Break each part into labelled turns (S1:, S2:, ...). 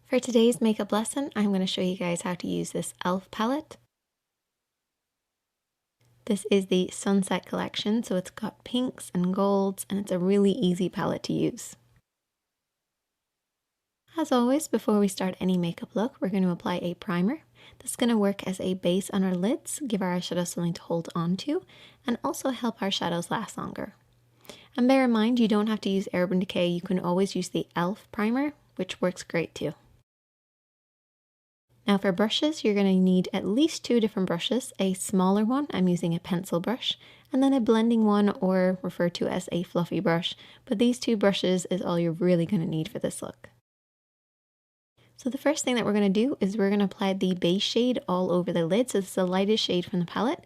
S1: For today's makeup lesson, I'm going to show you guys how to use this e.l.f. palette. This is the Sunset collection, so it's got pinks and golds, and it's a really easy palette to use. As always, before we start any makeup look, we're going to apply a primer. This is going to work as a base on our lids, give our eyeshadows something to hold on to, and also help our shadows last longer. And bear in mind, you don't have to use Urban Decay, you can always use the e.l.f. primer, which works great too. Now for brushes, you're going to need at least 2 different brushes. A smaller one, I'm using a pencil brush, and then a blending one, or referred to as a fluffy brush. But these 2 brushes is all you're really going to need for this look. So the first thing that we're going to do is we're going to apply the base shade all over the lid. So this is the lightest shade from the palette.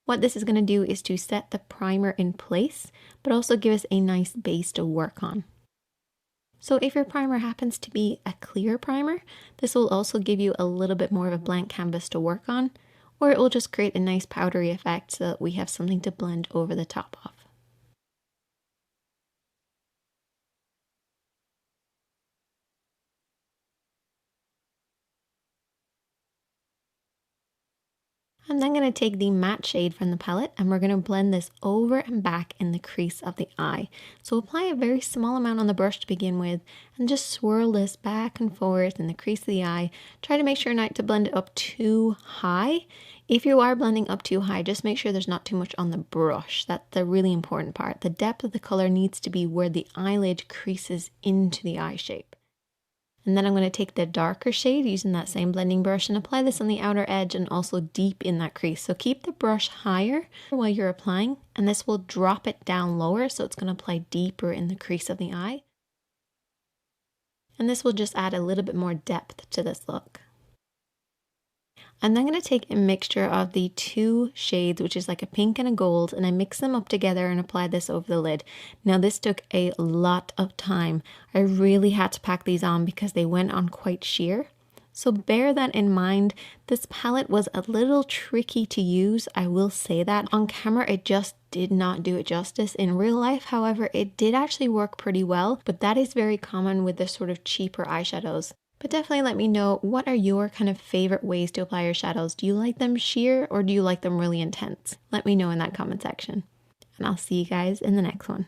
S1: What this is going to do is to set the primer in place, but also give us a nice base to work on. So if your primer happens to be a clear primer, this will also give you a little bit more of a blank canvas to work on, or it will just create a nice powdery effect so that we have something to blend over the top of. I'm then going to take the matte shade from the palette and we're going to blend this over and back in the crease of the eye. So apply a very small amount on the brush to begin with and just swirl this back and forth in the crease of the eye. Try to make sure not to blend it up too high. If you are blending up too high, just make sure there's not too much on the brush. That's the really important part. The depth of the color needs to be where the eyelid creases into the eye shape. And then I'm going to take the darker shade using that same blending brush and apply this on the outer edge and also deep in that crease. So keep the brush higher while you're applying, and this will drop it down lower, so it's going to apply deeper in the crease of the eye. And this will just add a little bit more depth to this look. I'm then going to take a mixture of the 2 shades, which is like a pink and a gold, and I mix them up together and apply this over the lid. Now this took a lot of time. I really had to pack these on because they went on quite sheer. So bear that in mind. This palette was a little tricky to use, I will say that. On camera it just did not do it justice. In real life, however, it did actually work pretty well, but that is very common with the sort of cheaper eyeshadows. But definitely let me know, what are your kind of favorite ways to apply your shadows? Do you like them sheer or do you like them really intense? Let me know in that comment section. And I'll see you guys in the next one.